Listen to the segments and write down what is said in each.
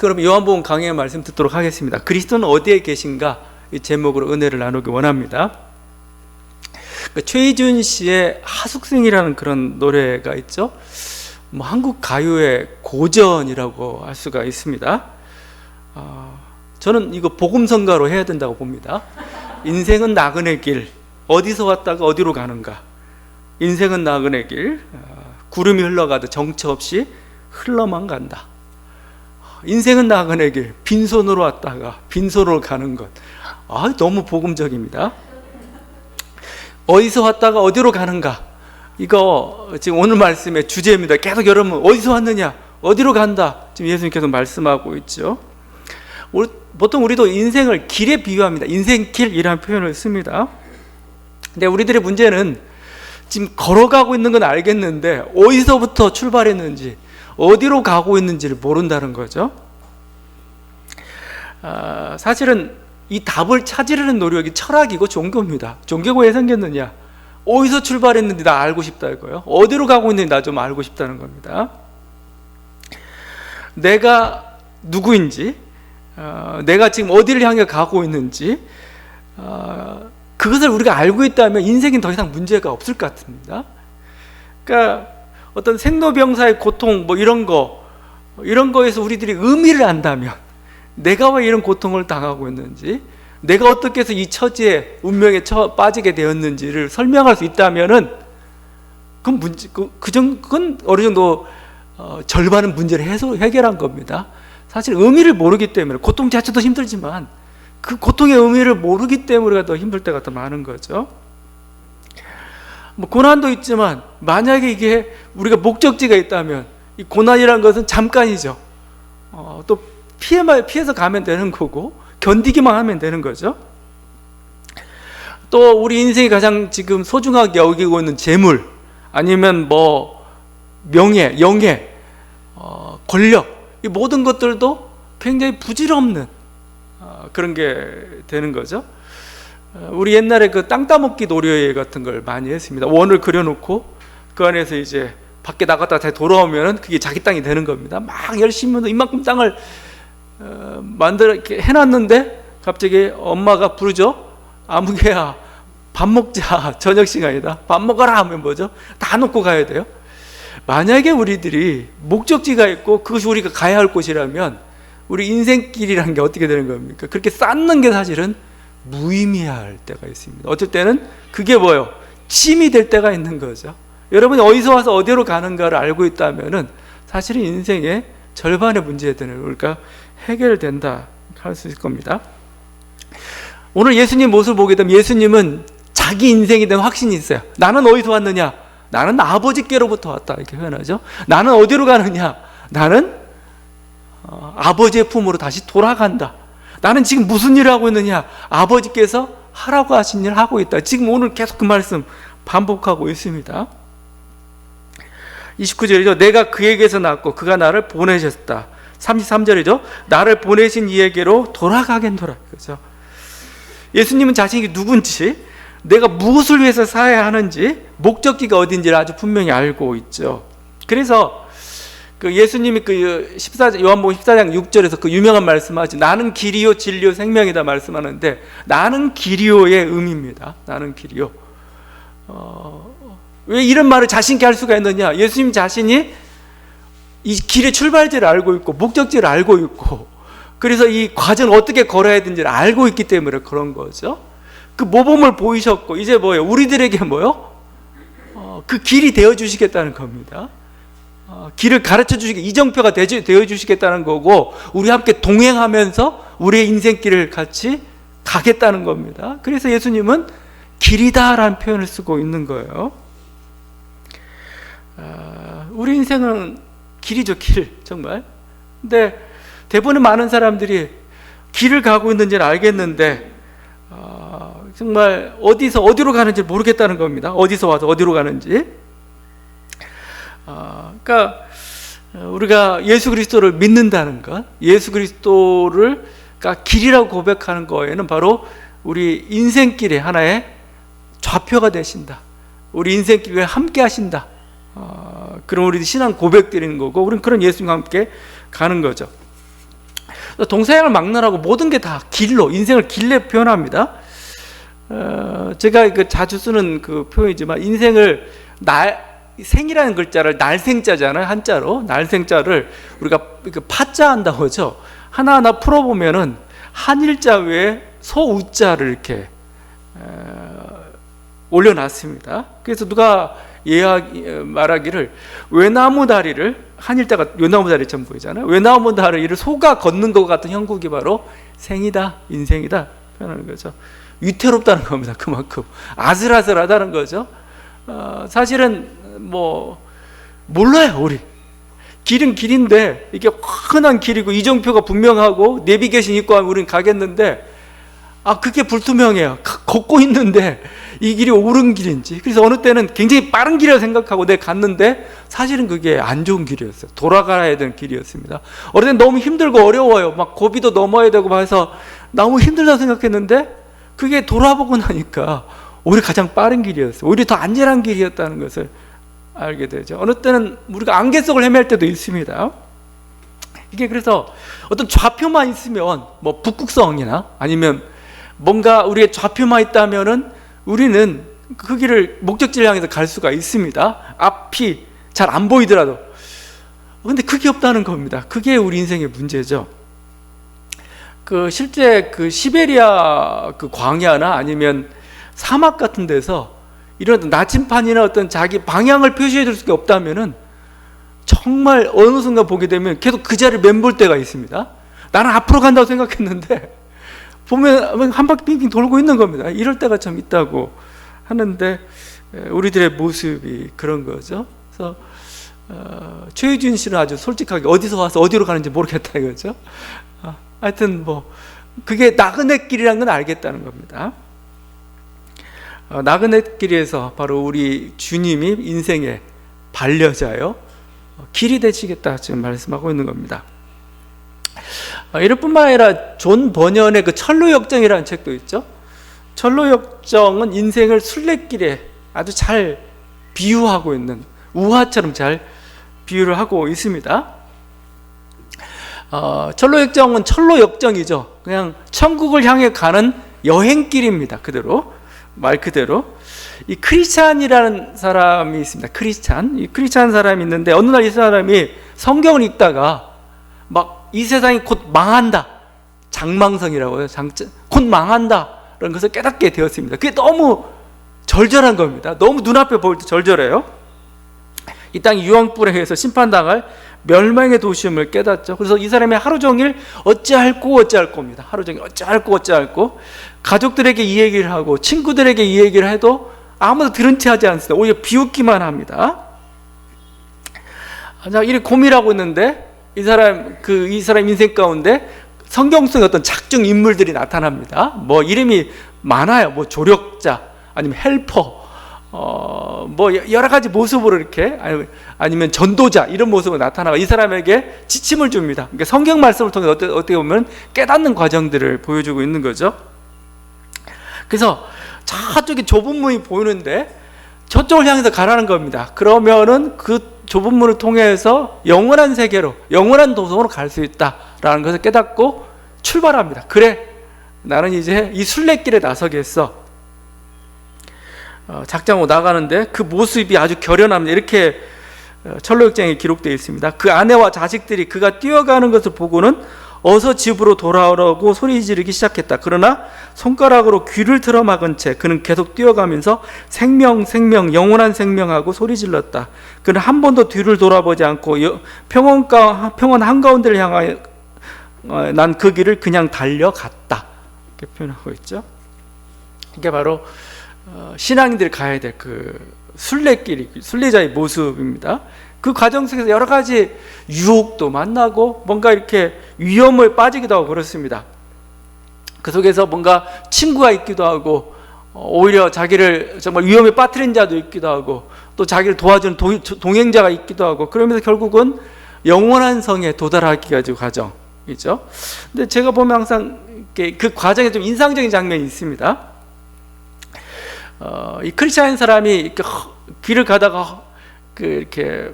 그럼 요한복음 강해의 말씀 듣도록 하겠습니다. 그리스도는 어디에 계신가? 이 제목으로 은혜를 나누기 원합니다. 최희준 씨의 하숙생이라는 그런 노래가 있죠. 한국 가요의 고전이라고 할 수가 있습니다. 저는 이거 복음성가로 해야 된다고 봅니다. 인생은 나그네 길, 어디서 왔다가 어디로 가는가. 인생은 나그네 길, 구름이 흘러가도 정처 없이 흘러만 간다. 인생은 나그네 길, 빈손으로 왔다가 빈손으로 가는 것. 너무 복음적입니다. 어디서 왔다가 어디로 가는가. 이거 지금 오늘 말씀의 주제입니다. 계속 여러분 어디서 왔느냐, 어디로 간다. 지금 예수님께서 말씀하고 있죠. 보통 우리도 인생을 길에 비유합니다. 인생길이라는 표현을 씁니다. 근데 우리들의 문제는 지금 걸어가고 있는 건 알겠는데 어디서부터 출발했는지, 어디로 가고 있는지를 모른다는 거죠. 사실은 이 답을 찾으려는 노력이 철학이고 종교입니다. 종교가 왜 생겼느냐? 어디서 출발했는지 나 알고 싶다 이거예요. 어디로 가고 있는지 나 좀 알고 싶다는 겁니다. 내가 누구인지, 내가 지금 어디를 향해 가고 있는지, 그것을 우리가 알고 있다면 인생엔 더 이상 문제가 없을 것 같습니다. 그러니까 어떤 생로병사의 고통 이런 거에서 우리들이 의미를 안다면, 내가 왜 이런 고통을 당하고 있는지, 내가 어떻게 해서 이 처지에 운명에 빠지게 되었는지를 설명할 수 있다면은 그건 어느 정도 절반은 문제를 해결한 겁니다. 사실 의미를 모르기 때문에, 고통 자체도 힘들지만 그 고통의 의미를 모르기 때문에 우리가 더 힘들 때가 더 많은 거죠. 고난도 있지만 만약에 이게 우리가 목적지가 있다면 이 고난이라는 것은 잠깐이죠. 또 피해서 가면 되는 거고 견디기만 하면 되는 거죠. 또 우리 인생이 가장 지금 소중하게 여기고 있는 재물, 아니면 명예, 영예, 권력, 이 모든 것들도 굉장히 부질없는 그런 게 되는 거죠. 우리 옛날에 그 땅 따먹기 놀이회 같은 걸 많이 했습니다. 원을 그려놓고 그 안에서 이제 밖에 나갔다 다시 돌아오면 그게 자기 땅이 되는 겁니다. 막 열심히 이만큼 땅을 만들어 이렇게 해놨는데 갑자기 엄마가 부르죠. 아무개야, 밥 먹자. 저녁 시간이다. 밥 먹어라 하면 뭐죠? 다 놓고 가야 돼요. 만약에 우리들이 목적지가 있고 그것이 우리가 가야 할 곳이라면 우리 인생길이라는 게 어떻게 되는 겁니까? 그렇게 쌓는 게 사실은 무의미할 때가 있습니다. 어쩔 때는 그게 짐이 될 때가 있는 거죠. 여러분이 어디서 와서 어디로 가는가를 알고 있다면은 사실은 인생의 절반의 문제들은 우리가 해결된다 할 수 있을 겁니다. 오늘 예수님 모습을 보게 되면 예수님은 자기 인생에 대한 확신이 있어요. 나는 어디서 왔느냐? 나는 아버지께로부터 왔다 이렇게 표현하죠. 나는 어디로 가느냐? 나는 아버지의 품으로 다시 돌아간다. 나는 지금 무슨 일을 하고 있느냐? 아버지께서 하라고 하신 일을 하고 있다. 지금 오늘 계속 그 말씀 반복하고 있습니다. 29절이죠. 내가 그에게서 났고 그가 나를 보내셨다. 33절이죠. 나를 보내신 이에게로 돌아가겠노라. 그렇죠? 예수님은 자신이 누군지, 내가 무엇을 위해서 살아야 하는지, 목적지가 어딘지를 아주 분명히 알고 있죠. 그래서 예수님이 요한복음 14장 6절에서 그 유명한 말씀하지, 나는 길이요 진리요 생명이다 말씀하는데, 나는 길이요의 의미입니다. 나는 길이요. 왜 이런 말을 자신있게 할 수가 있느냐? 예수님 자신이 이 길의 출발지를 알고 있고 목적지를 알고 있고, 그래서 이 과정을 어떻게 걸어야 되는지를 알고 있기 때문에 그런 거죠. 그 모범을 보이셨고, 이제 우리들에게 그 길이 되어주시겠다는 겁니다. 길을 가르쳐 주시게, 이정표가 되어주시겠다는 거고, 우리 함께 동행하면서 우리의 인생길을 같이 가겠다는 겁니다. 그래서 예수님은 길이다라는 표현을 쓰고 있는 거예요. 우리 인생은 길이죠, 길. 정말. 근데 대부분의 많은 사람들이 길을 가고 있는지는 알겠는데 정말 어디로 가는지 모르겠다는 겁니다. 어디서 와서 어디로 가는지. 그러니까 우리가 예수 그리스도를 믿는다는 것, 예수 그리스도를 길이라고 고백하는 거에는 바로 우리 인생길의 하나의 좌표가 되신다. 우리 인생길에 함께 하신다. 그럼 우리 신앙 고백 드리는 거고, 우리는 그런 예수님과 함께 가는 거죠. 동서양을 막론하고 모든 게 다 길로, 인생을 길게 표현합니다. 제가 자주 쓰는 그 표현이지만, 인생을 생이라는 글자를 날생자잖아요. 한자로 날생자를 우리가 파자한다고 하죠. 하나하나 풀어보면은 한일자 위에 소우자를 이렇게 올려놨습니다. 그래서 누가 말하기를 외나무 다리를, 한일자가 외나무 다리처럼 보이잖아요. 외나무 다리를 소가 걷는 것 같은 형국이 바로 생이다, 인생이다 표현하는 거죠. 위태롭다는 겁니다. 그만큼 아슬아슬하다는 거죠. 사실은 몰라요. 우리 길은 길인데, 이게 흔한 길이고 이정표가 분명하고 내비게이션 있고 하면 우리는 가겠는데, 그게 불투명해요. 걷고 있는데 이 길이 옳은 길인지. 그래서 어느 때는 굉장히 빠른 길이라고 생각하고 내가 갔는데 사실은 그게 안 좋은 길이었어요. 돌아가야 되는 길이었습니다. 어느 때는 너무 힘들고 어려워요. 막 고비도 넘어야 되고 해서 너무 힘들다고 생각했는데, 그게 돌아보고 나니까 오히려 가장 빠른 길이었어요. 오히려 더 안전한 길이었다는 것을 알게 되죠. 어느 때는 우리가 안개 속을 헤맬 때도 있습니다. 이게 그래서 어떤 좌표만 있으면, 북극성이나 아니면 뭔가 우리의 좌표만 있다면은 우리는 그 길을 목적지를 향해서 갈 수가 있습니다. 앞이 잘 안 보이더라도. 근데 그게 없다는 겁니다. 그게 우리 인생의 문제죠. 실제 시베리아 광야나 아니면 사막 같은 데서 이런 나침판이나 어떤 자기 방향을 표시해 줄 수가 없다면은 정말 어느 순간 보게 되면 계속 그 자리를 맴볼 때가 있습니다. 나는 앞으로 간다고 생각했는데 보면 한 바퀴 빙빙 돌고 있는 겁니다. 이럴 때가 참 있다고 하는데, 우리들의 모습이 그런 거죠. 그래서 최유진 씨는 아주 솔직하게 어디서 와서 어디로 가는지 모르겠다 이거죠. 하여튼 그게 나그네길이라는 건 알겠다는 겁니다. 나그네길에서 바로 우리 주님이 인생의 반려자요, 길이 되시겠다 지금 말씀하고 있는 겁니다. 이럴 뿐만 아니라 존 버년의 철로역정이라는 책도 있죠. 철로역정은 인생을 순례길에 아주 잘 비유하고 있는, 우화처럼 잘 비유를 하고 있습니다. 철로역정은 철로역정이죠. 그냥 천국을 향해 가는 여행길입니다. 말 그대로. 이 크리스찬이라는 사람이 있습니다. 이 크리스찬 사람이 있는데, 어느 날 이 사람이 성경을 읽다가 이 세상이 곧 망한다, 장망성이라고 해요. 곧 망한다 라는 것을 깨닫게 되었습니다. 그게 너무 절절한 겁니다. 너무 눈앞에 보일 때 절절해요. 이 땅이 유황불에 의해서 심판당할 멸망의 도시임을 깨닫죠. 그래서 이 사람이 하루 종일 어찌할 겁니다. 하루 종일 어찌할고 가족들에게 이 얘기를 하고 친구들에게 이 얘기를 해도 아무도 들은 체 하지 않습니다. 오히려 비웃기만 합니다. 이렇게 고민하고 있는데 이 사람 인생 가운데 성경 속의 어떤 작중 인물들이 나타납니다. 이름이 많아요. 조력자, 아니면 헬퍼, 여러 가지 모습으로 이렇게, 아니면 전도자, 이런 모습으로 나타나고 이 사람에게 지침을 줍니다. 그러니까 성경 말씀을 통해 어떻게 보면 깨닫는 과정들을 보여주고 있는 거죠. 그래서 저쪽에 좁은 문이 보이는데 저쪽을 향해서 가라는 겁니다. 그러면은 그 좁은 문을 통해서 영원한 세계로, 영원한 도성으로 갈 수 있다라는 것을 깨닫고 출발합니다. 그래, 나는 이제 이 순례길에 나서겠어. 작정하고 나가는데 그 모습이 아주 결연합니다. 이렇게 철로역정에 기록되어 있습니다. 그 아내와 자식들이 그가 뛰어가는 것을 보고는 어서 집으로 돌아오라고 소리 지르기 시작했다. 그러나 손가락으로 귀를 틀어막은 채 그는 계속 뛰어가면서 생명, 영원한 생명하고 소리 질렀다. 그는 한 번도 뒤를 돌아보지 않고 평원 한가운데를 향하여 난 그 길을 그냥 달려갔다. 이렇게 표현하고 있죠. 이게 바로 신앙인들이 가야 될 순례자의 모습입니다. 그 과정 속에서 여러 가지 유혹도 만나고 뭔가 이렇게 위험을 빠지기도 하고 그렇습니다. 그 속에서 뭔가 친구가 있기도 하고 오히려 자기를 정말 위험에 빠뜨린 자도 있기도 하고 또 자기를 도와주는 동행자가 있기도 하고, 그러면서 결국은 영원한 성에 도달하기까지 과정이죠. 근데 제가 보면 항상 그 과정에 좀 인상적인 장면이 있습니다. 이 크리스찬 사람이 이렇게 길을 가다가 이렇게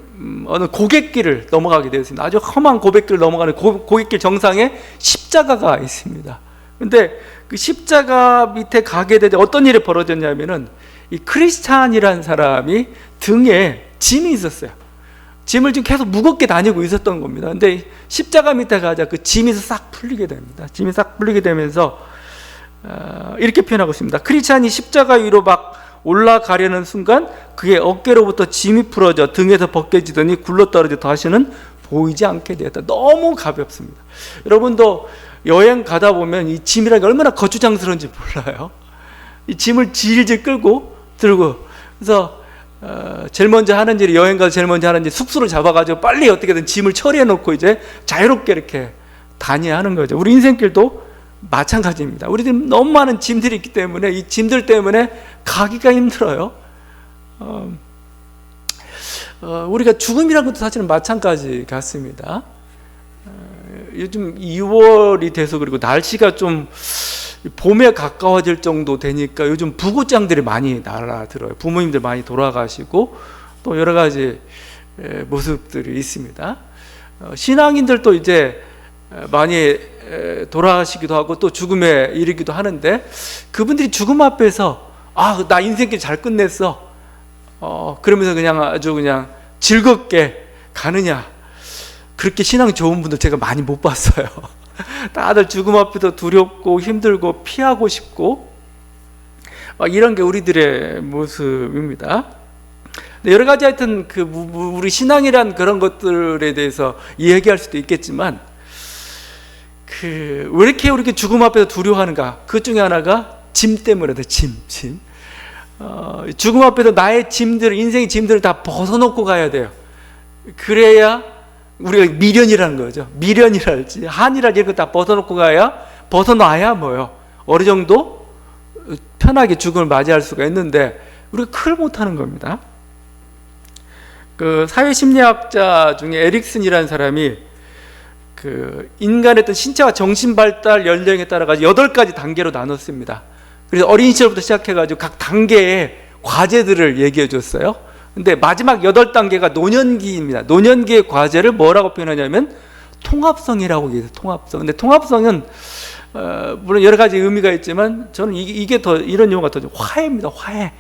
어느 고갯길을 넘어가게 되었습니다. 아주 험한 고갯길을 넘어가는 고갯길 정상에 십자가가 있습니다. 근데 그 십자가 밑에 가게 되자 어떤 일이 벌어졌냐면은 이 크리스찬이라는 사람이 등에 짐이 있었어요. 짐을 지금 계속 무겁게 다니고 있었던 겁니다. 근데 십자가 밑에 가자 그 짐이 싹 풀리게 됩니다. 짐이 싹 풀리게 되면서 이렇게 표현하고 있습니다. 크리스찬이 십자가 위로 막 올라가려는 순간 그의 어깨로부터 짐이 풀어져 등에서 벗겨지더니 굴러떨어져 다시는 보이지 않게 되었다. 너무 가볍습니다. 여러분도 여행 가다 보면 이 짐이라는 게 얼마나 거추장스러운지 몰라요. 이 짐을 질질 끌고 들고, 그래서 제일 먼저 하는 일이, 여행 가서 제일 먼저 하는 일이 숙소를 잡아가지고 빨리 어떻게든 짐을 처리해 놓고 이제 자유롭게 이렇게 다녀야 하는 거죠. 우리 인생길도 마찬가지입니다. 우리들 너무 많은 짐들이 있기 때문에 이 짐들 때문에 가기가 힘들어요. 우리가 죽음이라는 것도 사실은 마찬가지 같습니다. 요즘 2월이 돼서 그리고 날씨가 좀 봄에 가까워질 정도 되니까 요즘 부고장들이 많이 날아들어요. 부모님들 많이 돌아가시고 또 여러 가지 모습들이 있습니다. 신앙인들도 이제 많이 돌아가시기도 하고 또 죽음에 이르기도 하는데, 그분들이 죽음 앞에서 나 인생길 잘 끝냈어 그러면서 그냥 아주 그냥 즐겁게 가느냐, 그렇게 신앙 좋은 분들 제가 많이 못 봤어요. 다들 죽음 앞에도 두렵고 힘들고 피하고 싶고 이런 게 우리들의 모습입니다. 여러 가지 하여튼 우리 신앙이란 그런 것들에 대해서 이야기할 수도 있겠지만, 왜 이렇게 우리 죽음 앞에서 두려워하는가? 그 중에 하나가 짐 때문이다. 짐. 죽음 앞에서 나의 짐들, 인생의 짐들을 다 벗어놓고 가야 돼요. 그래야 우리가 미련이라는 거죠. 미련이랄지 한이랄지 이런 거 다 벗어놔야 뭐요? 어느 정도 편하게 죽음을 맞이할 수가 있는데 우리가 그걸 못하는 겁니다. 그 사회심리학자 중에 에릭슨이라는 사람이 인간의 어떤 신체와 정신 발달 연령에 따라서 8가지 단계로 나눴습니다. 그래서 어린 시절부터 시작해가지고 각 단계의 과제들을 얘기해 줬어요. 근데 마지막 8단계가 노년기입니다. 노년기의 과제를 뭐라고 표현하냐면 통합성이라고 얘기해요. 통합성. 근데 통합성은 물론 여러 가지 의미가 있지만 저는 이게 더, 이런 용어가 더 화해입니다. 화해.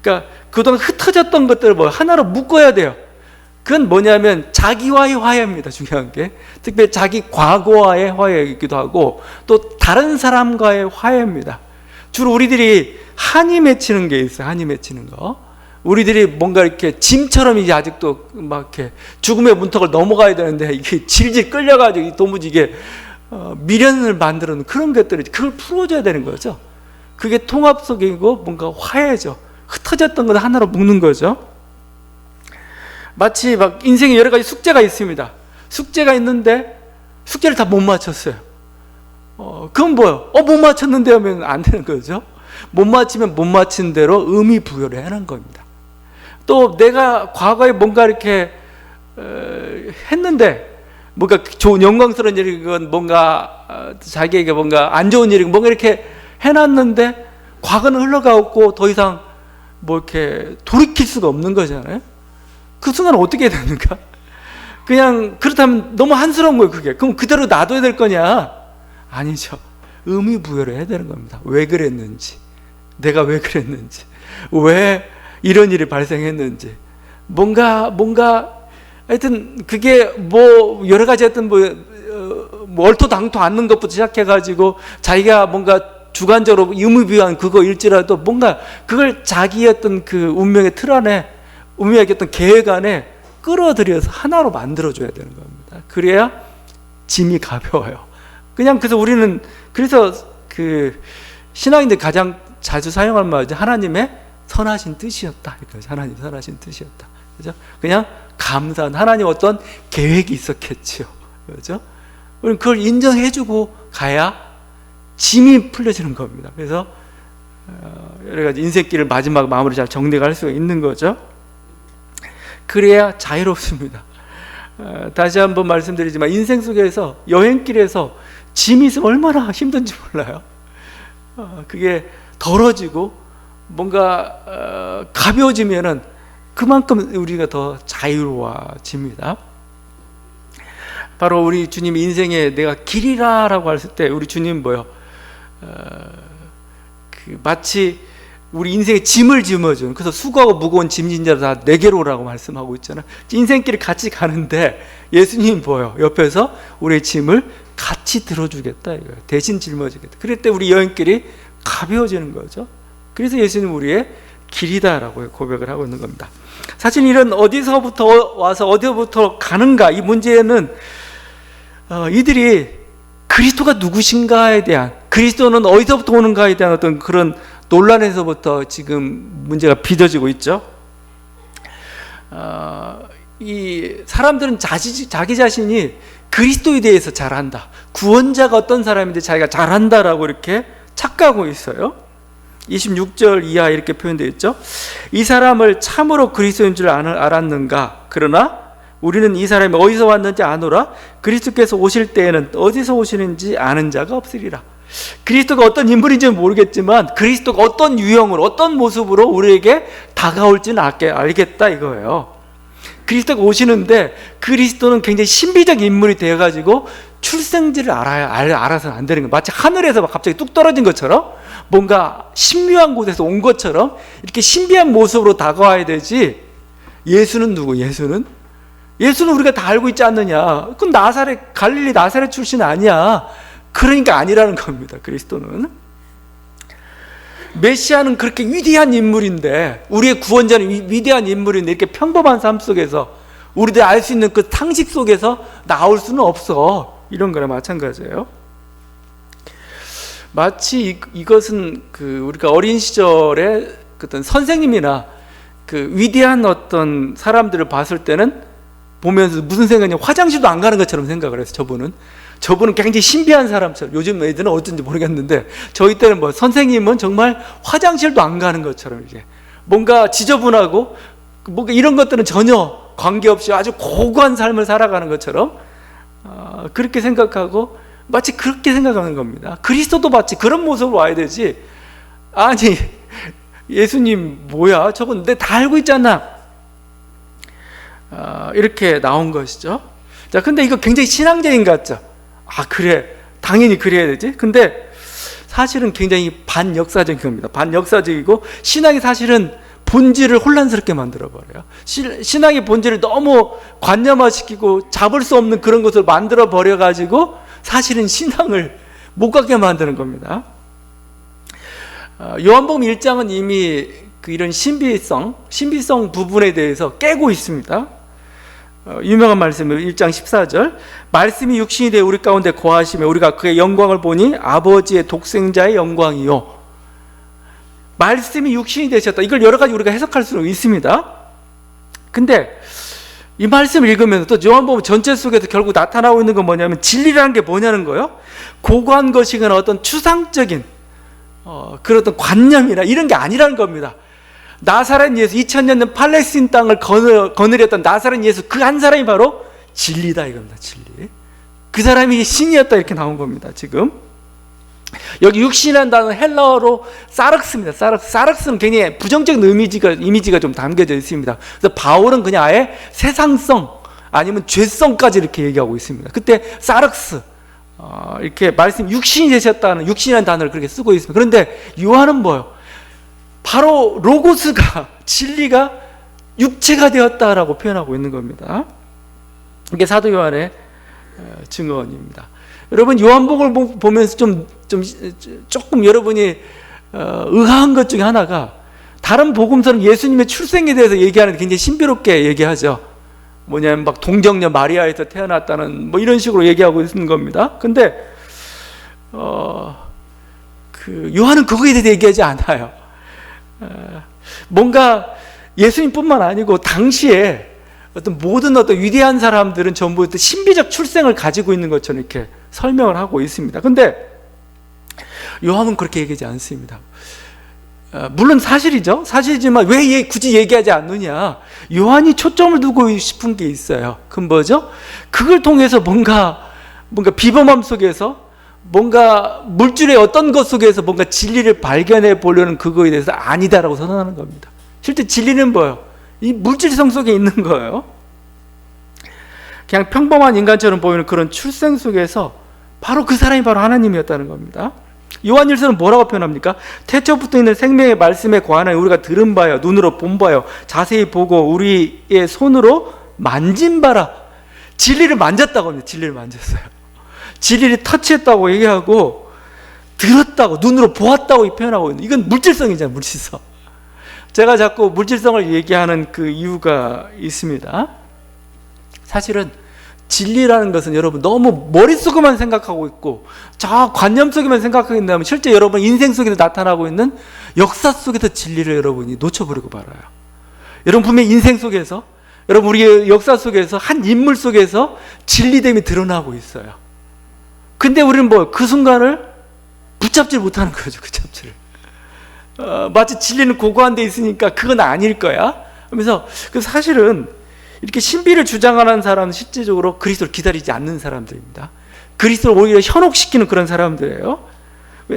그러니까 그동안 흩어졌던 것들을 하나로 묶어야 돼요. 그건 뭐냐면 자기와의 화해입니다. 중요한 게 특별히 자기 과거와의 화해이기도 하고 또 다른 사람과의 화해입니다. 주로 우리들이 한이 맺히는 게 있어요. 한이 맺히는 거. 우리들이 뭔가 이렇게 짐처럼 이제 아직도 막 이렇게 죽음의 문턱을 넘어가야 되는데 이게 질질 끌려가지고 도무지 이게 미련을 만들어 놓은 그런 것들이, 그걸 풀어줘야 되는 거죠. 그게 통합성이고 뭔가 화해죠. 흩어졌던 걸 하나로 묶는 거죠. 마치 막 인생에 여러 가지 숙제가 있습니다. 숙제가 있는데 숙제를 다 못 맞췄어요. 그건 뭐예요? 못 맞췄는데 하면 안 되는 거죠. 못 맞히면 못 맞힌 대로 의미 부여를 하는 겁니다. 또 내가 과거에 뭔가 이렇게 했는데 뭔가 좋은 영광스러운 일이건 뭔가 자기에게 뭔가 안 좋은 일이건 뭔가 이렇게 해놨는데 과거는 흘러가고 더 이상 이렇게 돌이킬 수가 없는 거잖아요. 그 순간 어떻게 해야 되는가? 그냥 그렇다면 너무 한스러운 거예요. 그게. 그럼 그대로 놔둬야 될 거냐? 아니죠. 의미 부여를 해야 되는 겁니다. 왜 그랬는지, 내가 왜 그랬는지, 왜 이런 일이 발생했는지, 뭔가 하여튼 그게 여러 가지 하여튼 얼토당토 않는 것부터 시작해가지고 자기가 뭔가 주관적으로 의무부여한 그거일지라도 뭔가 그걸 자기의 어떤 그 운명의 틀 안에, 운명의 어떤 계획 안에 끌어들여서 하나로 만들어줘야 되는 겁니다. 그래야 짐이 가벼워요. 그래서 우리는, 그래서 신앙인들이 가장 자주 사용할 말이죠. 하나님의 선하신 뜻이었다. 하나님 선하신 뜻이었다. 그죠? 그냥 감사한 하나님 어떤 계획이 있었겠죠. 그죠? 우리는 그걸 인정해주고 가야 짐이 풀려지는 겁니다. 그래서 여러 가지 인생길을 마지막 마무리 잘 정리가 할 수가 있는 거죠. 그래야 자유롭습니다. 다시 한번 말씀드리지만 인생 속에서, 여행길에서 짐이 있으면 얼마나 힘든지 몰라요. 그게 덜어지고 뭔가 가벼워지면은 그만큼 우리가 더 자유로워집니다. 바로 우리 주님 인생에 내가 길이라라고 했을 때 우리 주님 뭐요? 마치 우리 인생에 짐을 짊어준, 그래서 수고하고 무거운 짐진 자를 다 내게로 오라고 말씀하고 있잖아. 인생길을 같이 가는데 예수님이 뭐요? 옆에서 우리의 짐을 같이 들어주겠다 이거예요. 대신 짊어지겠다. 그럴 때 우리 여행길이 가벼워지는 거죠. 그래서 예수님 우리의 길이다라고 고백을 하고 있는 겁니다. 사실 이런 어디서부터 와서 어디부터 가는가 이 문제는 이들이 그리스도가 누구신가에 대한, 그리스도는 어디서부터 오는가에 대한 어떤 그런 논란에서부터 지금 문제가 빚어지고 있죠. 이 사람들은 자기 자신이 그리스도에 대해서 잘 안다, 구원자가 어떤 사람인지 자기가 잘 안다라고 이렇게 착각하고 있어요. 26절 이하 이렇게 표현되어 있죠. 이 사람을 참으로 그리스도인 줄 알았는가? 그러나 우리는 이 사람이 어디서 왔는지 아노라. 그리스도께서 오실 때에는 어디서 오시는지 아는 자가 없으리라. 그리스도가 어떤 인물인지는 모르겠지만 그리스도가 어떤 유형으로 어떤 모습으로 우리에게 다가올지는 알겠다 이거예요. 그리스도가 오시는데 그리스도는 굉장히 신비적 인물이 되어가지고 출생지를 알아서는 안 되는 거예요. 마치 하늘에서 막 갑자기 뚝 떨어진 것처럼 뭔가 신묘한 곳에서 온 것처럼 이렇게 신비한 모습으로 다가와야 되지. 예수는 누구? 예수는 우리가 다 알고 있지 않느냐. 그건 갈릴리 나사렛 출신 아니야. 그러니까 아니라는 겁니다. 그리스도는 메시아는 그렇게 위대한 인물인데, 우리의 구원자는 위대한 인물인데 이렇게 평범한 삶 속에서 우리들이 알 수 있는 그 상식 속에서 나올 수는 없어. 이런 거랑 마찬가지예요. 마치 이것은 우리가 어린 시절에 어떤 선생님이나 위대한 어떤 사람들을 봤을 때는 보면서 무슨 생각이냐, 화장실도 안 가는 것처럼 생각을 해서 저분은 굉장히 신비한 사람처럼, 요즘 애들은 어쩐지 모르겠는데 저희 때는 뭐 선생님은 정말 화장실도 안 가는 것처럼 이게 뭔가 지저분하고 뭔가 이런 것들은 전혀 관계없이 아주 고고한 삶을 살아가는 것처럼 그렇게 생각하고 마치 그렇게 생각하는 겁니다. 그리스도도 마치 그런 모습으로 와야 되지. 아니 예수님 뭐야, 저건 내 다 알고 있잖아. 이렇게 나온 것이죠. 자, 근데 이거 굉장히 신앙적인 것 같죠? 그래, 당연히 그래야 되지. 근데 사실은 굉장히 반역사적인 겁니다. 반역사적이고 신앙이 사실은 본질을 혼란스럽게 만들어버려요. 신앙의 본질을 너무 관념화시키고 잡을 수 없는 그런 것을 만들어버려가지고 사실은 신앙을 못 갖게 만드는 겁니다. 요한복음 1장은 이미 이런 신비성 부분에 대해서 깨고 있습니다. 유명한 말씀이에요. 1장 14절. 말씀이 육신이 되어 우리 가운데 거하시며 우리가 그의 영광을 보니 아버지의 독생자의 영광이요. 말씀이 육신이 되셨다. 이걸 여러 가지 우리가 해석할 수 있습니다. 근데 이 말씀을 읽으면서 또 요한복음 전체 속에서 결국 나타나고 있는 건 뭐냐면 진리라는 게 뭐냐는 거예요. 고고한 것이거나 어떤 추상적인 그런 어떤 관념이나 이런 게 아니라는 겁니다. 나사렛 예수, 2000년 전 팔레스틴 땅을 거느렸던 나사렛 예수, 그 한 사람이 바로 진리다 이겁니다. 진리. 그 사람이 신이었다 이렇게 나온 겁니다. 지금 여기 육신이라는 단어는 헬라어로 사륵스입니다. 사륵스는 굉장히 부정적인 이미지가 좀 담겨져 있습니다. 그래서 바울은 그냥 아예 세상성 아니면 죄성까지 이렇게 얘기하고 있습니다. 그때 사륵스 이렇게 말씀 육신이 되셨다는, 육신이라는 단어를 그렇게 쓰고 있습니다. 그런데 요한은 뭐예요? 바로 로고스가, 진리가 육체가 되었다라고 표현하고 있는 겁니다. 이게 사도 요한의 증언입니다. 여러분 요한복음을 보면서 조금 여러분이 의아한 것 중에 하나가, 다른 복음서는 예수님의 출생에 대해서 얘기하는데 굉장히 신비롭게 얘기하죠. 뭐냐면 막 동정녀 마리아에서 태어났다는 뭐 이런 식으로 얘기하고 있는 겁니다. 근데 요한은 그거에 대해서 얘기하지 않아요. 뭔가 예수님뿐만 아니고 당시에 모든 위대한 사람들은 전부 신비적 출생을 가지고 있는 것처럼 이렇게 설명을 하고 있습니다. 근데 요한은 그렇게 얘기하지 않습니다. 물론 사실이지만 왜 굳이 얘기하지 않느냐. 요한이 초점을 두고 싶은 게 있어요. 그건 뭐죠? 그걸 통해서 뭔가 비범함 속에서, 뭔가 물질의 어떤 것 속에서 뭔가 진리를 발견해 보려는 그거에 대해서 아니다라고 선언하는 겁니다. 실제 진리는 뭐예요? 이 물질성 속에 있는 거예요. 그냥 평범한 인간처럼 보이는 그런 출생 속에서 바로 그 사람이 바로 하나님이었다는 겁니다. 요한일서는 뭐라고 표현합니까? 태초부터 있는 생명의 말씀에 관하여 우리가 들은 바요, 눈으로 본 바요, 자세히 보고 우리의 손으로 만진 바라. 진리를 만졌다고 합니다. 진리를 만졌어요. 진리를 터치했다고 얘기하고 들었다고, 눈으로 보았다고 표현하고 있는, 이건 물질성이잖아요. 물질성. 제가 자꾸 물질성을 얘기하는 그 이유가 있습니다. 사실은 진리라는 것은 여러분 너무 머릿속에만 생각하고 있고 저 관념 속에만 생각하고 있다면 실제 여러분 인생 속에서 나타나고 있는 역사 속에서 진리를 여러분이 놓쳐버리고 말아요. 여러분 분명히 인생 속에서, 여러분 우리의 역사 속에서 한 인물 속에서 진리됨이 드러나고 있어요. 근데 우리는 뭐 그 순간을 붙잡지 못하는 거죠. 붙잡지를. 마치 진리는 고고한 데 있으니까 그건 아닐 거야. 그러면서 그 사실은 이렇게 신비를 주장하는 사람은 실제적으로 그리스도를 기다리지 않는 사람들입니다. 그리스도를 오히려 현혹시키는 그런 사람들이에요.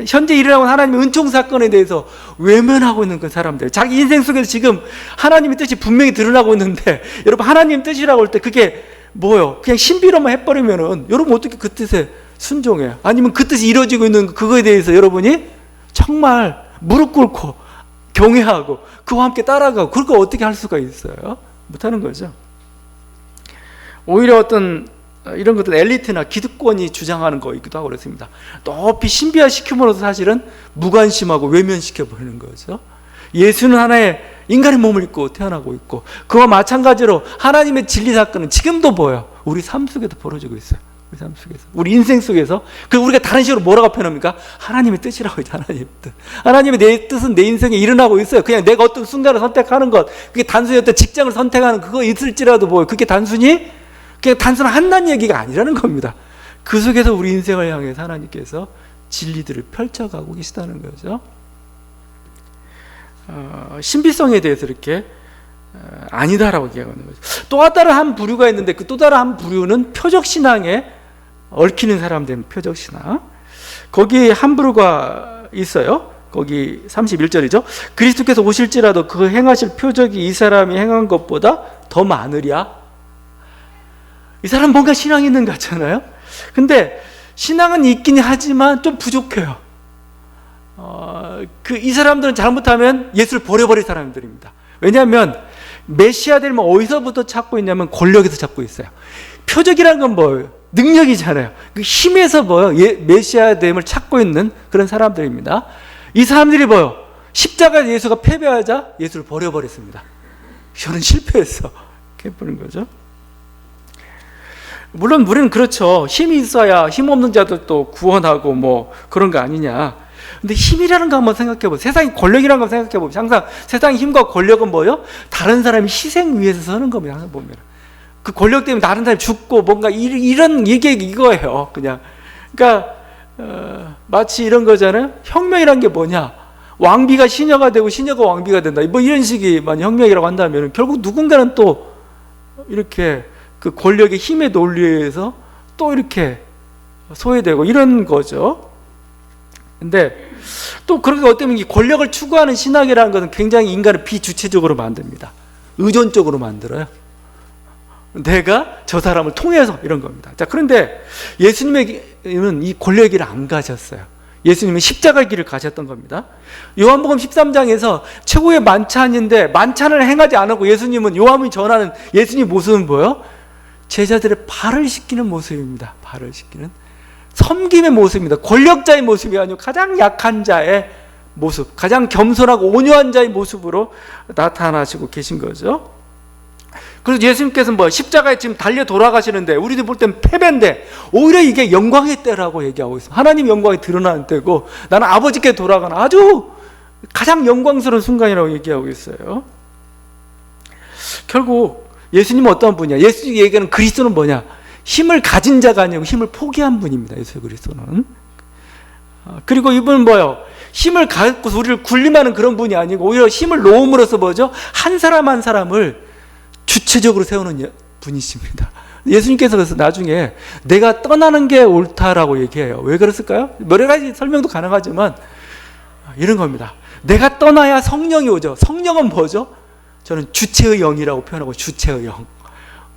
현재 일어나고 있는 하나님의 은총 사건에 대해서 외면하고 있는 그 사람들. 자기 인생 속에서 지금 하나님의 뜻이 분명히 드러나고 있는데 여러분 하나님 뜻이라고 할 때 그게 뭐예요? 그냥 신비로만 해버리면은 여러분 어떻게 그 뜻에 순종해요? 아니면 그 뜻이 이루어지고 있는 그거에 대해서 여러분이 정말 무릎 꿇고 경외하고 그와 함께 따라가고 그걸 어떻게 할 수가 있어요? 못하는 거죠. 오히려 어떤 이런 것들 엘리트나 기득권이 주장하는 거이기도 하고 그렇습니다. 높이 신비화시킴으로써 사실은 무관심하고 외면시켜버리는 거죠. 예수는 하나의 인간의 몸을 입고 태어나고 있고 그와 마찬가지로 하나님의 진리 사건은 지금도 보여요. 우리 삶 속에도 벌어지고 있어요. 우리 삶 속에서, 우리 인생 속에서. 그 우리가 다른 식으로 뭐라고 표현합니까? 하나님의 뜻이라고 있죠. 하나님의 뜻. 하나님의 내 뜻은 내 인생에 일어나고 있어요. 그냥 내가 어떤 순간을 선택하는 것, 그게 단순히 어떤 직장을 선택하는 그거 있을지라도 뭐 그게 단순히 그냥 단순한 한낱 얘기가 아니라는 겁니다. 그 속에서 우리 인생을 향해서 하나님께서 진리들을 펼쳐가고 계시다는 거죠. 신비성에 대해서 이렇게 아니다라고 얘기하는 거죠. 또 다른 한 부류가 있는데 그 또 다른 한 부류는 표적신앙에 얽히는 사람들은 표적신앙. 거기 한 부류가 있어요. 거기 31절이죠. 그리스도께서 오실지라도 그 행하실 표적이 이 사람이 행한 것보다 더 많으랴. 이 사람 뭔가 신앙이 있는 것 같잖아요. 근데 신앙은 있긴 하지만 좀 부족해요. 이 사람들은 잘못하면 예수를 버려버릴 사람들입니다. 왜냐하면 메시아 되면 어디서부터 찾고 있냐면 권력에서 찾고 있어요. 표적이라는 건 뭐예요? 능력이잖아요. 그 힘에서 뭐예요? 메시아 됨을 찾고 있는 그런 사람들입니다. 이 사람들이 뭐예요? 십자가 예수가 패배하자 예수를 버려버렸습니다. 저는 실패했어. 이렇게 보는 거죠. 물론 우리는 그렇죠. 힘이 있어야 힘없는 자들도 구원하고 뭐 그런 거 아니냐. 근데 힘이라는 거 한번 생각해 보세요. 세상의 권력이라는 거 생각해 보세요. 항상 세상의 힘과 권력은 뭐예요? 다른 사람이 희생 위해서 서는 겁니다. 항상 보면 그 권력 때문에 다른 사람이 죽고 뭔가 이런 얘기 이거예요. 그냥 그러니까 마치 이런 거잖아요. 혁명이란 게 뭐냐? 왕비가 시녀가 되고 시녀가 왕비가 된다. 뭐 이런 식이 만약 혁명이라고 한다면 결국 누군가는 또 이렇게 그 권력의 힘의 논리에 의해서 또 이렇게 소외되고 이런 거죠. 근데 또 그렇게 어쩌면 이 권력을 추구하는 신학이라는 것은 굉장히 인간을 비주체적으로 만듭니다. 의존적으로 만들어요. 내가 저 사람을 통해서 이런 겁니다. 자, 그런데 예수님은 이 권력의 길을 안 가셨어요. 예수님은 십자가의 길을 가셨던 겁니다. 요한복음 13장에서 최고의 만찬인데 만찬을 행하지 않았고 예수님은 요한이 전하는 예수님 모습은 뭐예요? 제자들의 발을 씻기는 모습입니다. 발을 씻기는 섬김의 모습입니다. 권력자의 모습이 아니고 가장 약한 자의 모습, 가장 겸손하고 온유한 자의 모습으로 나타나시고 계신 거죠. 그래서 예수님께서는 뭐 십자가에 지금 달려 돌아가시는데 우리들 볼 때는 패배인데 오히려 이게 영광의 때라고 얘기하고 있습니다. 하나님 영광이 드러나는 때고 나는 아버지께 돌아가는 아주 가장 영광스러운 순간이라고 얘기하고 있어요. 결국 예수님은 어떤 분이냐? 예수님이 얘기하는 그리스도는 뭐냐? 힘을 가진 자가 아니고 힘을 포기한 분입니다. 예수 그리스도는. 그리고 이분은 뭐예요? 힘을 갖고서 우리를 군림하는 그런 분이 아니고 오히려 힘을 놓음으로써 뭐죠? 한 사람 한 사람을 주체적으로 세우는 분이십니다. 예수님께서 그래서 나중에 내가 떠나는 게 옳다라고 얘기해요. 왜 그랬을까요? 여러 가지 설명도 가능하지만 이런 겁니다. 내가 떠나야 성령이 오죠. 성령은 뭐죠? 저는 주체의 영이라고 표현하고, 주체의 영.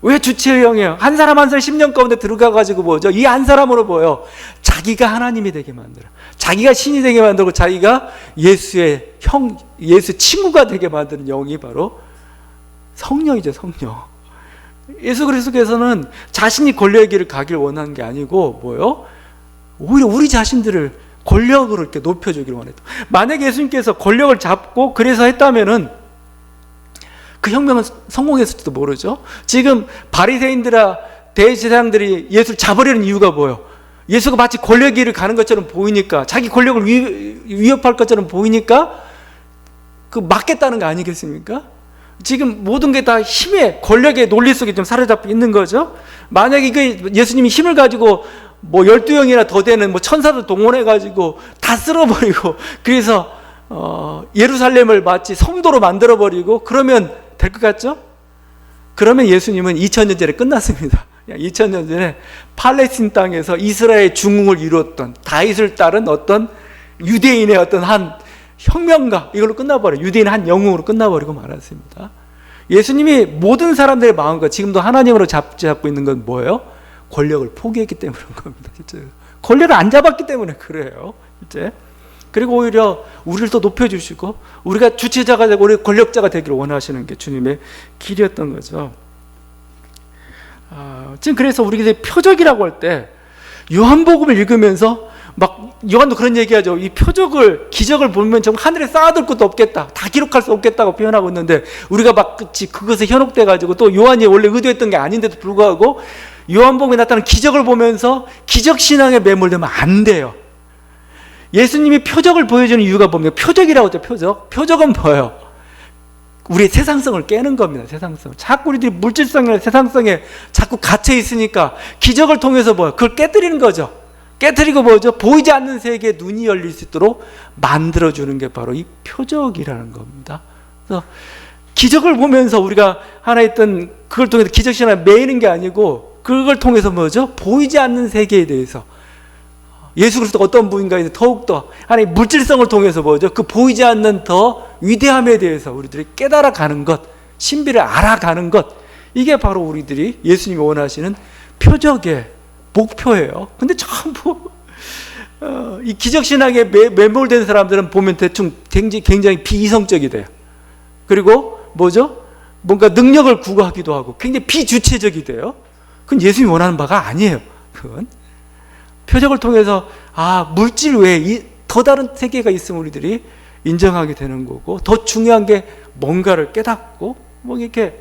왜 주체의 영이에요? 한 사람 한 사람 10년 가운데 들어가가지고 뭐죠? 이 한 사람으로 보여. 자기가 하나님이 되게 만들어. 자기가 신이 되게 만들고, 자기가 예수의 예수 친구가 되게 만드는 영이 바로 성령이죠, 성령. 예수 그리스도께서는 자신이 권력의 길을 가길 원하는 게 아니고 뭐요? 오히려 우리 자신들을 권력으로 이렇게 높여주기를 원했다. 만약에 예수님께서 권력을 잡고 그래서 했다면은 그 혁명은 성공했을지도 모르죠. 지금 바리새인들아 대제사장들이 예수를 잡으려는 이유가 뭐예요? 예수가 마치 권력의 길을 가는 것처럼 보이니까, 자기 권력을 위협할 것처럼 보이니까 그 막겠다는 거 아니겠습니까? 지금 모든 게 다 힘의 권력의 논리 속에 좀 사로잡혀 있는 거죠. 만약에 그 예수님이 힘을 가지고 뭐 12영이나 더 되는 뭐 천사들 동원해 가지고 다 쓸어버리고, 그래서 예루살렘을 마치 성도로 만들어 버리고 그러면 될 것 같죠? 그러면 예수님은 2000년 전에 끝났습니다. 2000년 전에 팔레스틴 땅에서 이스라엘 중흥을 이루었던 다윗을 따른 어떤 유대인의 어떤 한 혁명가, 이걸로 끝나버려요. 유대인 한 영웅으로 끝나버리고 말았습니다. 예수님이 모든 사람들의 마음과 지금도 하나님으로 잡고 있는 건 뭐예요? 권력을 포기했기 때문에 그런 겁니다. 진짜. 권력을 안 잡았기 때문에 그래요. 이제. 그리고 오히려 우리를 더 높여주시고 우리가 주체자가 되고 우리 권력자가 되기를 원하시는 게 주님의 길이었던 거죠. 지금 그래서 우리가 표적이라고 할 때 요한복음을 읽으면서 막 요한도 그런 얘기하죠. 이 표적을, 기적을 보면 정말 하늘에 쌓아둘 것도 없겠다, 다 기록할 수 없겠다고 표현하고 있는데, 우리가 막 그것에 현혹돼 가지고 또 요한이 원래 의도했던 게 아닌데도 불구하고 요한복음에 나타난 기적을 보면서 기적 신앙에 매몰되면 안 돼요. 예수님이 표적을 보여주는 이유가 뭡니까? 표적이라고 하죠. 표적은 뭐예요? 우리의 세상성을 깨는 겁니다. 세상성. 자꾸 우리들이 물질성이나 세상성에 자꾸 갇혀 있으니까 기적을 통해서 뭐예요? 그걸 깨뜨리는 거죠. 깨뜨리고 뭐죠? 보이지 않는 세계에 눈이 열릴 수 있도록 만들어주는 게 바로 이 표적이라는 겁니다. 그래서 기적을 보면서 우리가 하나 있던 그걸 통해서 기적신앙에 매이는 게 아니고, 그걸 통해서 뭐죠? 보이지 않는 세계에 대해서 예수 그리스도가 어떤 분인가에 더욱더 하나의 물질성을 통해서 뭐죠? 그 보이지 않는 더 위대함에 대해서 우리들이 깨달아가는 것, 신비를 알아가는 것, 이게 바로 우리들이 예수님이 원하시는 표적의 목표예요. 근데 전부 이 기적신앙에 매몰된 사람들은 보면 대충 굉장히 비이성적이 돼요. 그리고 뭐죠? 뭔가 능력을 구하기도 하고 굉장히 비주체적이 돼요. 그건 예수님이 원하는 바가 아니에요. 그건 표적을 통해서 물질 외에 더 다른 세계가 있으면 우리들이 인정하게 되는 거고, 더 중요한 게 뭔가를 깨닫고 뭐 이렇게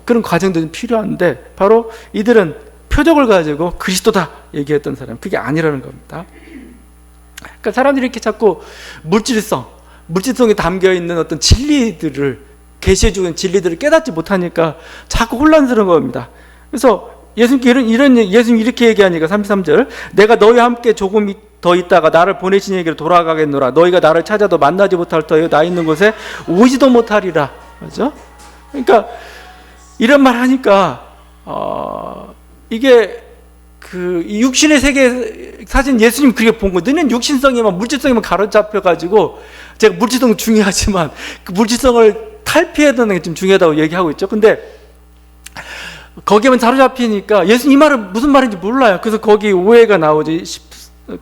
그런 과정도 좀 필요한데, 바로 이들은 표적을 가지고 그리스도다 얘기했던 사람, 그게 아니라는 겁니다. 그러니까 사람들이 이렇게 자꾸 물질성에 담겨있는 어떤 진리들을, 계시해주는 진리들을 깨닫지 못하니까 자꾸 혼란스러운 겁니다. 그래서 예수님이 이렇게 얘기하니까 33절, 내가 너희와 함께 조금 더 있다가 나를 보내신 얘기로 돌아가겠노라. 너희가 나를 찾아도 만나지 못할 터이요 나 있는 곳에 오지도 못하리라. 그렇죠? 그러니까 이런 말 하니까 이게 이 육신의 세계, 사실 예수님 그렇게 본 거, 너는 육신성이면 물질성이면 가로잡혀 가지고, 제가 물질성 중요하지만 그 물질성을 탈피해야 되는 게 좀 중요하다고 얘기하고 있죠. 근데 거기에만 사로잡히니까 예수님 이 말은 무슨 말인지 몰라요. 그래서 거기 오해가 나오지.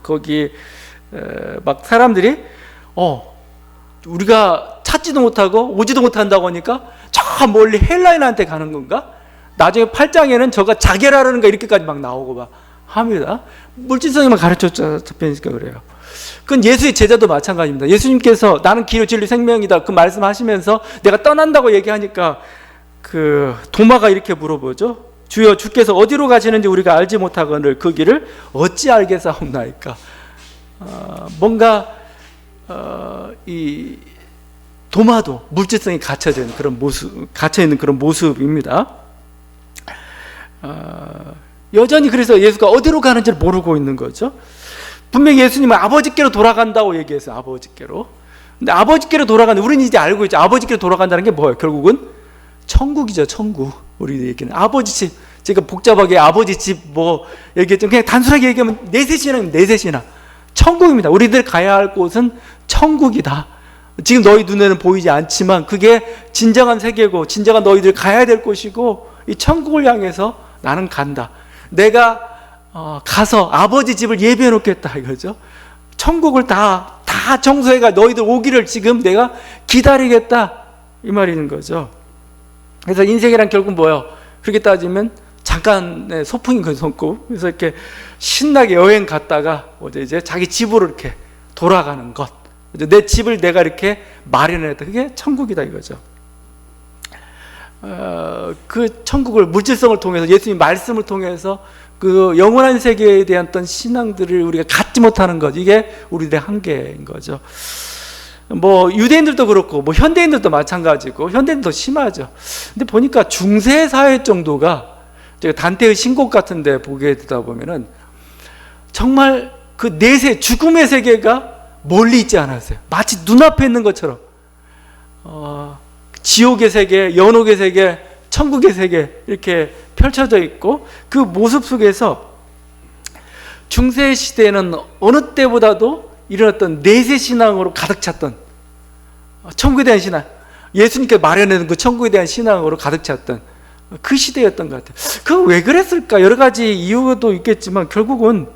거기 막 사람들이 우리가 찾지도 못하고 오지도 못한다고 하니까 저 멀리 헬라인한테 가는 건가? 나중에 8장에는 저가 자결하려는가 이렇게까지 막 나오고 막 합니다. 물질성에만 가르쳐 잡히니까 그래요. 그건 예수의 제자도 마찬가지입니다. 예수님께서 나는 길이요 진리 생명이다 그 말씀하시면서 내가 떠난다고 얘기하니까 그 도마가 이렇게 물어보죠. 주여 주께서 어디로 가시는지 우리가 알지 못하거늘 그 길을 어찌 알겠사옵나이까. 뭔가 이 도마도 물질성이 갇혀있는 그런 모습입니다. 여전히 그래서 예수가 어디로 가는지를 모르고 있는 거죠. 분명히 예수님은 아버지께로 돌아간다고 얘기했어요. 아버지께로. 근데 아버지께로 돌아가는, 우리는 이제 알고 있죠. 아버지께로 돌아간다는 게 뭐예요? 결국은 천국이죠. 천국. 우리 얘기는 아버지 집. 제가 복잡하게 아버지 집 뭐 얘기했죠. 그냥 단순하게 얘기하면 내셋이나 천국입니다. 우리들 가야 할 곳은 천국이다. 지금 너희 눈에는 보이지 않지만 그게 진정한 세계고 진정한 너희들 가야 될 곳이고 이 천국을 향해서 나는 간다. 내가 가서 아버지 집을 예비해 놓겠다 이거죠. 천국을 다 청소해가 너희들 오기를 지금 내가 기다리겠다 이 말인 거죠. 그래서 인생이란 결국 뭐예요? 그렇게 따지면 잠깐의 소풍인 거죠. 그래서 이렇게 신나게 여행 갔다가 이제 자기 집으로 이렇게 돌아가는 것. 내 집을 내가 이렇게 마련했다. 그게 천국이다 이거죠. 그 천국을 물질성을 통해서 예수님 말씀을 통해서 그 영원한 세계에 대한 어떤 신앙들을 우리가 갖지 못하는 것, 이게 우리들의 한계인 거죠. 뭐 유대인들도 그렇고 뭐 현대인들도 마찬가지고 현대인도 심하죠. 근데 보니까 중세 사회 정도가 제가 단테의 신곡 같은데 보게 되다 보면은 정말 그 내세 죽음의 세계가 멀리 있지 않았어요. 마치 눈앞에 있는 것처럼 지옥의 세계, 연옥의 세계, 천국의 세계 이렇게 펼쳐져 있고 그 모습 속에서 중세 시대에는 어느 때보다도 이런 어떤 내세 신앙으로 가득 찼던 천국에 대한 신앙, 예수님께 마련해놓은 그 천국에 대한 신앙으로 가득 찼던 그 시대였던 것 같아요. 그거 왜 그랬을까? 여러 가지 이유도 있겠지만 결국은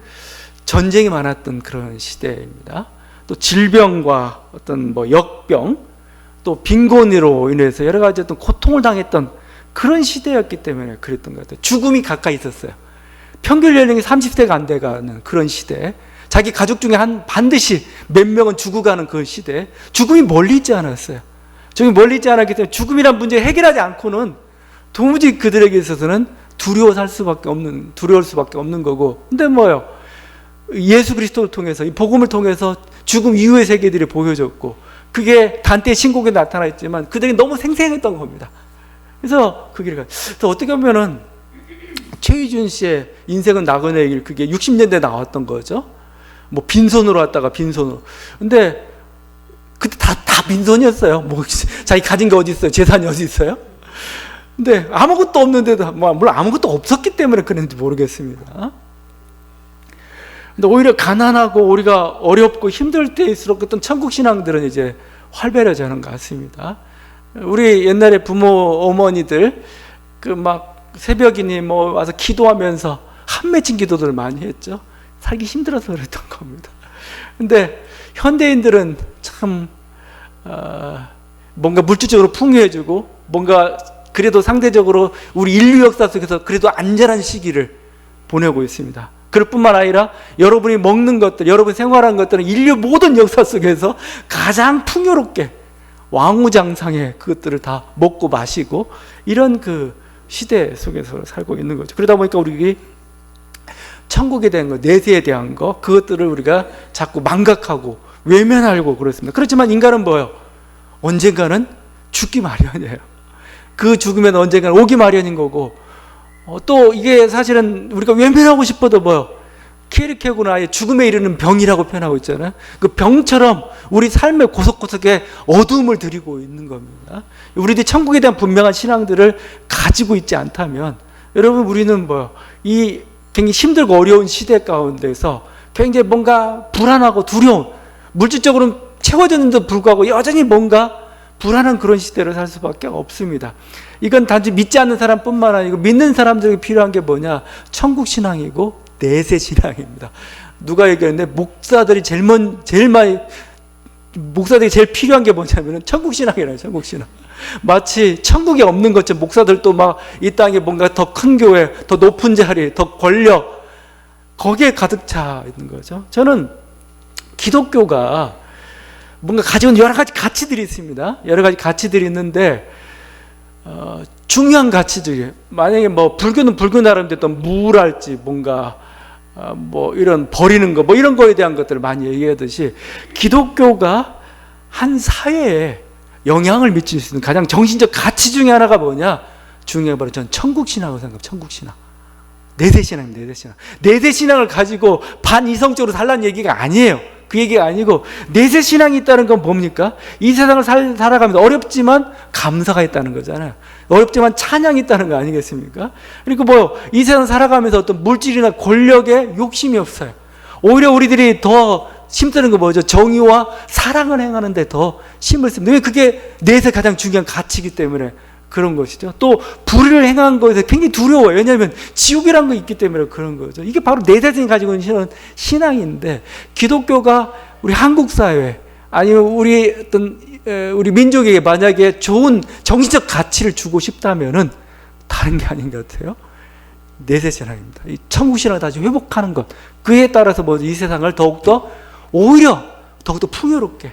전쟁이 많았던 그런 시대입니다. 또 질병과 어떤 뭐 역병, 또 빈곤으로 인해서 여러 가지 어떤 고통을 당했던 그런 시대였기 때문에 그랬던 것 같아요. 죽음이 가까이 있었어요. 평균 연령이 30세가 안 돼가는 그런 시대, 자기 가족 중에 반드시 몇 명은 죽어가는 그 시대, 죽음이 멀리 있지 않았어요. 죽음이 멀리 있지 않았기 때문에 죽음이란 문제를 해결하지 않고는 도무지 그들에게 있어서는 두려울 수밖에 없는 거고. 근데 뭐예요? 예수 그리스도를 통해서, 이 복음을 통해서 죽음 이후의 세계들이 보여졌고, 그게 단테의 신곡에 나타나 있지만 그들이 너무 생생했던 겁니다. 그래서 그 길을 그래서 어떻게 보면은 최희준 씨의 인생은 나그네의 길, 그게 60년대에 나왔던 거죠. 뭐 빈손으로 왔다가 빈손으로. 근데 그때 다 빈손이었어요. 뭐 자기 가진 게 어디 있어요? 재산이 어디 있어요? 근데 아무것도 없는데도, 물론 아무것도 없었기 때문에 그랬는지 모르겠습니다. 근데 오히려 가난하고 우리가 어렵고 힘들 때일수록 어떤 천국 신앙들은 이제 활발해지는 것 같습니다. 우리 옛날에 부모 어머니들 그 막 새벽이니 뭐 와서 기도하면서 한 맺힌 기도들을 많이 했죠. 살기 힘들어서 그랬던 겁니다. 근데 현대인들은 참 뭔가 물질적으로 풍요해지고 뭔가 그래도 상대적으로 우리 인류 역사 속에서 그래도 안전한 시기를 보내고 있습니다. 그럴 뿐만 아니라 여러분이 먹는 것들, 여러분이 생활한 것들은 인류 모든 역사 속에서 가장 풍요롭게 왕우장상의 그것들을 다 먹고 마시고 이런 그 시대 속에서 살고 있는 거죠. 그러다 보니까 우리 천국에 대한 것, 내세에 대한 것, 그것들을 우리가 자꾸 망각하고 외면하려고 그렇습니다. 그렇지만 인간은 뭐예요? 언젠가는 죽기 마련이에요. 그 죽으면 언젠가는 오기 마련인 거고, 또 이게 사실은 우리가 외면하고 싶어도 뭐요? 키에르케고는 아예 죽음에 이르는 병이라고 표현하고 있잖아요. 그 병처럼 우리 삶의 고속고속에 어두움을 들이고 있는 겁니다. 우리들이 천국에 대한 분명한 신앙들을 가지고 있지 않다면, 여러분 우리는 뭐요? 이 굉장히 힘들고 어려운 시대 가운데서 굉장히 뭔가 불안하고 두려운, 물질적으로는 채워졌는데도 불구하고 여전히 뭔가 불안한 그런 시대를 살 수밖에 없습니다. 이건 단지 믿지 않는 사람뿐만 아니고 믿는 사람들에게 필요한 게 뭐냐? 천국 신앙이고 내세 신앙입니다. 누가 얘기했는데 목사들이 목사들이 제일 필요한 게 뭐냐면은 천국 신앙이라요. 천국 신앙. 마치 천국이 없는 것처럼 목사들도 막 이 땅에 뭔가 더 큰 교회, 더 높은 자리, 더 권력, 거기에 가득 차 있는 거죠. 저는 기독교가 뭔가 가지고 있는 여러 가지 가치들이 있습니다. 여러 가지 가치들이 있는데 중요한 가치들이, 만약에 뭐 불교는 불교 나름대로 어떤 무랄지 뭔가 뭐 이런 버리는 거, 뭐 이런 거에 대한 것들을 많이 얘기하듯이 기독교가 한 사회에 영향을 미칠 수 있는 가장 정신적 가치 중에 하나가 뭐냐? 중요해 바로 전 천국신앙을 생각합니다. 천국신앙. 내세신앙입니다. 내세신앙. 내세신앙을 가지고 반이성적으로 살라는 얘기가 아니에요. 그 얘기가 아니고, 내세신앙이 있다는 건 뭡니까? 이 세상을 살아가면서 어렵지만 감사가 있다는 거잖아요. 어렵지만 찬양이 있다는 거 아니겠습니까? 그리고 이 세상 살아가면서 어떤 물질이나 권력에 욕심이 없어요. 오히려 우리들이 더 심쓰는 거 뭐죠? 정의와 사랑을 행하는 데 더 힘을 씁니다. 왜? 그게 넷의 가장 중요한 가치이기 때문에 그런 것이죠. 또 불의를 행한 것에 굉장히 두려워요. 왜냐하면 지옥이라는 거 있기 때문에 그런 거죠. 이게 바로 넷에서 가지고 있는 신앙인데, 기독교가 우리 한국 사회 아니면 우리 어떤 우리 민족에게 만약에 좋은 정신적 가치를 주고 싶다면은 다른 게 아닌 것 같아요. 넷의 신앙입니다. 이 천국 신앙을 다시 회복하는 것. 그에 따라서 뭐 이 세상을 더욱더 오히려 더욱더 풍요롭게.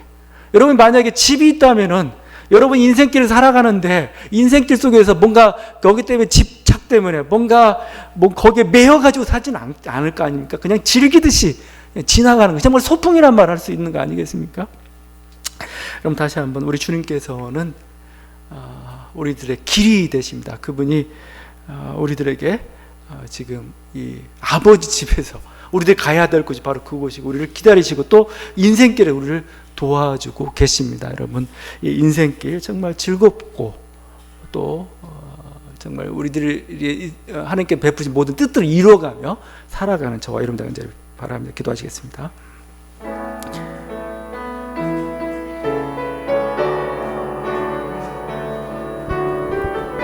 여러분 만약에 집이 있다면은 여러분 인생길을 살아가는데 인생길 속에서 뭔가 거기 때문에 집착 때문에 뭔가 뭐 거기에 매여가지고 살지는 않을 거 아닙니까? 그냥 즐기듯이 지나가는 거. 정말 소풍이란 말 할 수 있는 거 아니겠습니까? 그럼 다시 한번 우리 주님께서는 우리들의 길이 되십니다. 그분이 우리들에게 지금 이 아버지 집에서 우리들이 가야 될 곳이 바로 그곳이고 우리를 기다리시고 또 인생길에 우리를 도와주고 계십니다. 여러분, 이 인생길 정말 즐겁고 또 정말 우리들이 하나님께 베푸신 모든 뜻들을 이루어가며 살아가는 저와 여러분 되기를 바랍니다. 기도하시겠습니다.